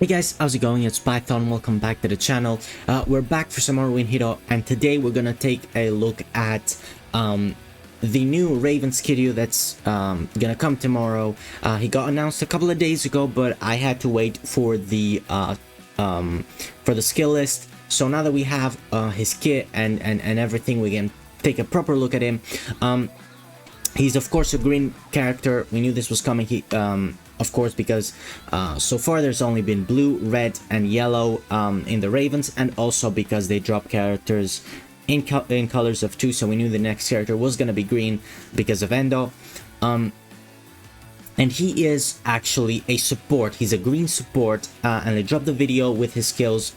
Hey guys, how's it going? It's Python. Welcome back to the channel. We're back for some more winhero, and today we're gonna take a look at the new RAVENS KIRYU that's gonna come tomorrow. He got announced a couple of days ago, but I had to wait for the skill list. So now that we have his kit and everything, we can take a proper look at him. He's of course a green character. We knew this was coming. Of course, because so far there's only been blue, red, and yellow in the Ravens, and also because they drop characters in colors of 2, so we knew the next character was gonna be green because of Endo. And he is actually a support. He's a green support, and I dropped the video with his skills,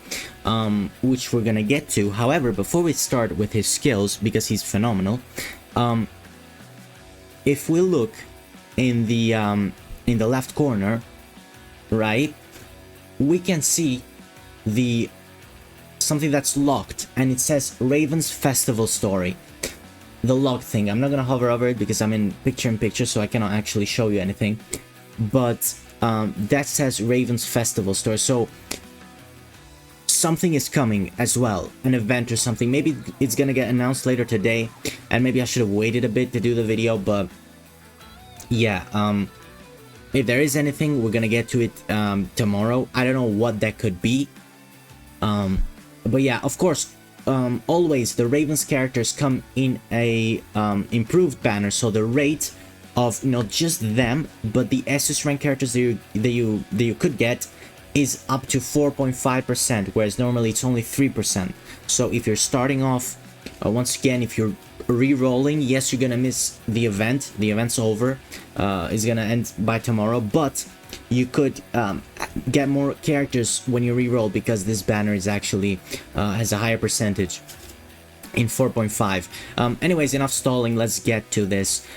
which we're gonna get to. However, before we start with his skills, because he's phenomenal, if we look in the left corner, right, we can see something that's locked, and it says Ravens Festival Story. The locked thing. I'm not gonna hover over it because I'm in picture-in-picture, so I cannot actually show you anything. But that says Ravens Festival Story. So something is coming as well, an event or something. Maybe it's gonna get announced later today, and maybe I should have waited a bit to do the video. But yeah, if there is anything, we're gonna get to it tomorrow. I don't know what that could be. But yeah, of course, always the Ravens characters come in a improved banner, so the rate of not just them, but the SS rank characters that you could get is up to 4.5%, whereas normally it's only 3%. So if you're starting off, once again, if you're re-rolling, yes, you're gonna miss the event. The event's over. It's gonna end by tomorrow, but you could get more characters when you re-roll, because this banner is actually has a higher percentage in 4.5. Anyways, enough stalling. Let's get to this.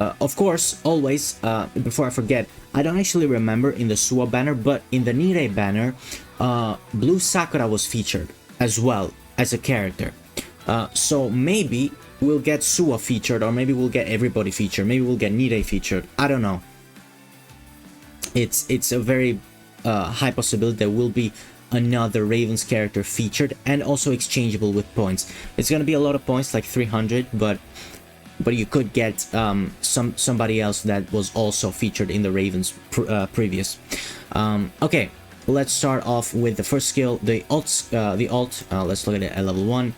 Of course, always, before I forget, I don't actually remember in the Suwa banner, but in the Nire banner, Blue Sakura was featured as well as a character. So maybe we'll get Suwa featured, or maybe we'll get everybody featured. Maybe we'll get Nire featured. I don't know. It's a very high possibility there will be another Ravens character featured and also exchangeable with points. It's gonna be a lot of points, like 300, but you could get somebody else that was also featured in the Ravens previous. Okay, let's start off with the first skill, the alt. Let's look at it at level 1.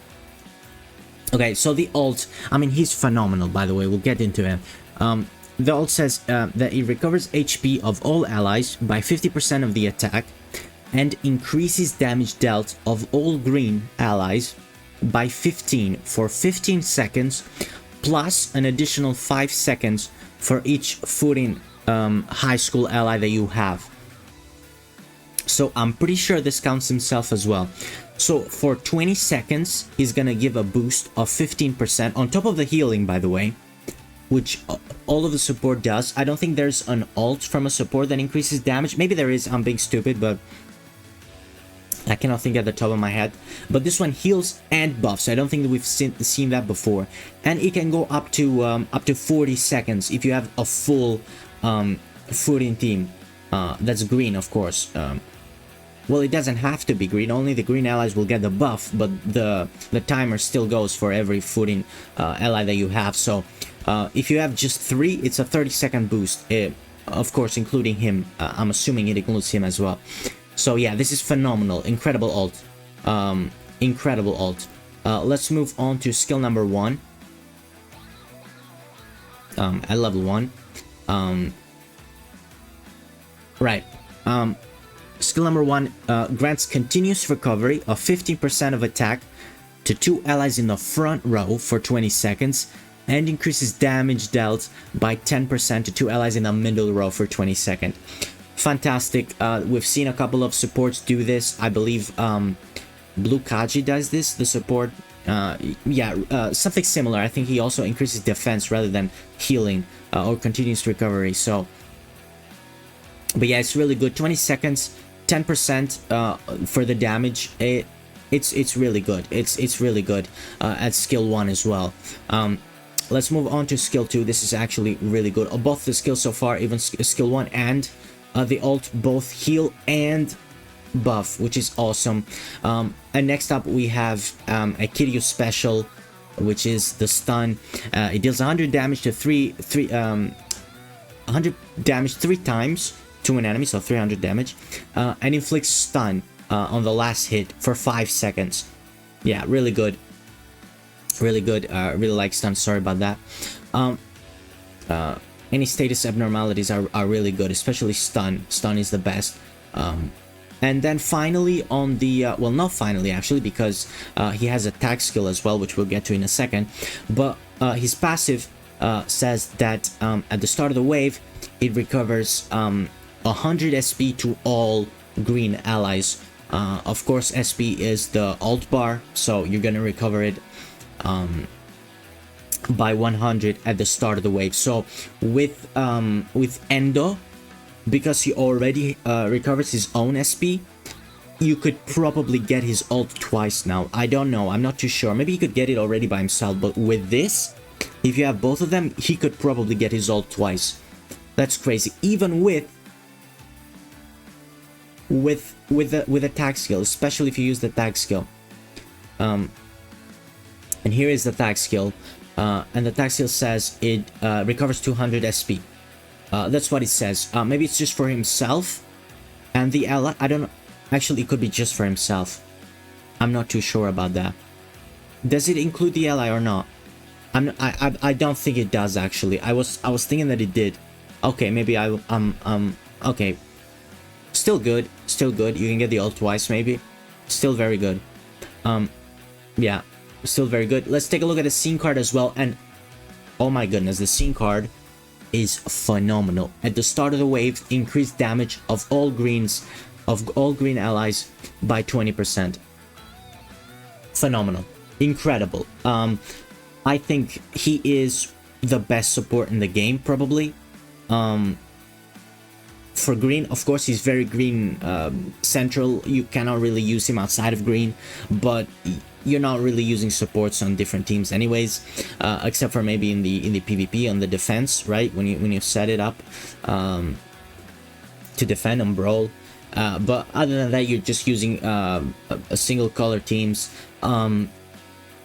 Okay, so the alt, I mean, he's phenomenal, by the way. We'll get into him. The alt says that it recovers HP of all allies by 50% of the attack and increases damage dealt of all green allies by 15 for 15 seconds, plus an additional 5 seconds for each footing high school ally that you have. So I'm pretty sure this counts himself as well. So for 20 seconds, he's gonna give a boost of 15% on top of the healing, by the way, which all of the support does. I don't think there's an alt from a support that increases damage. Maybe there is, I'm being stupid, but I cannot think at the top of my head. But this one heals and buffs. I don't think that we've seen that before. And it can go up to 40 seconds if you have a full footing team. That's green, of course. Well, it doesn't have to be green. Only the green allies will get the buff, but the timer still goes for every footing ally that you have. So if you have just 3, it's a 30-second boost. Of course, including him. I'm assuming it includes him as well. So yeah, this is phenomenal. Incredible alt. Incredible alt. Let's move on to skill number 1. At level 1. Right. Skill number 1 grants continuous recovery of 15% of attack to 2 allies in the front row for 20 seconds and increases damage dealt by 10% to 2 allies in the middle row for 20 seconds. Fantastic. We've seen a couple of supports do this. I believe Blue Kaji does this, the support. Yeah, something similar. I think he also increases defense rather than healing or continuous recovery. So, but yeah, it's really good. 20 seconds, 10% for the damage. It's really good. It's really good at skill 1 as well. Let's move on to skill 2. This is actually really good. Both the skills so far, even skill 1 and the ult both heal and buff, which is awesome. And next up we have a KIRYU special, which is the stun. It deals 100 damage to 100 damage 3 times to an enemy, so 300 damage, and inflicts stun on the last hit for 5 seconds. Yeah, really good. Really good. Really like stun. Sorry about that. Any status abnormalities are really good, especially stun. Stun is the best. And then finally on the well, not finally actually, because he has a tag skill as well, which we'll get to in a second. But his passive says that at the start of the wave, it recovers 100 SP to all green allies. Of course, SP is the alt bar, so you're gonna recover it by 100 at the start of the wave. So with Endo, because he already recovers his own SP, you could probably get his ult twice now. I don't know, I'm not too sure. Maybe he could get it already by himself, but with this, if you have both of them, he could probably get his ult twice. That's crazy. Even with the tag skill, especially if you use the tag skill. And here is the tag skill, and the tag skill says it recovers 200 SP. That's what it says. Maybe it's just for himself and the ally. I don't know. Actually, it could be just for himself. I'm not too sure about that. Does it include the ally or not? I don't think it does actually. I was thinking that it did. Okay, maybe okay. Still good. Still good. You can get the ult twice maybe. Still very good. Yeah. Still very good. Let's take a look at the scene card as well. And oh my goodness, the scene card is phenomenal. At the start of the wave, increased damage of all green allies by 20%. Phenomenal. Incredible. I think he is the best support in the game, probably. For green, of course, he's very green central. You cannot really use him outside of green, but you're not really using supports on different teams anyways, except for maybe in the PvP on the defense, right? When you set it up to defend and brawl. But other than that, you're just using a single color teams.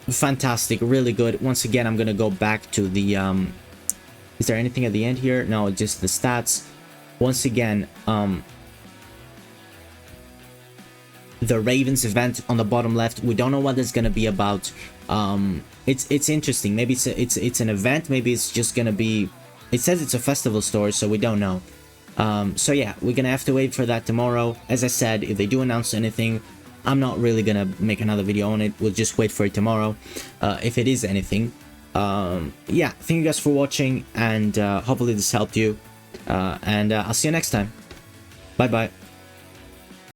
Fantastic, really good. Once again, I'm gonna go back to the is there anything at the end here? No, just the stats. Once again, the Ravens event on the bottom left, we don't know what it's gonna be about. It's interesting. Maybe it's an event, maybe it's just gonna be, it says it's a festival store, so we don't know. So yeah, we're gonna have to wait for that tomorrow. As I said, if they do announce anything, I'm not really gonna make another video on it. We'll just wait for it tomorrow, if it is anything. Yeah, thank you guys for watching, and hopefully this helped you. And I'll see you next time. Bye bye.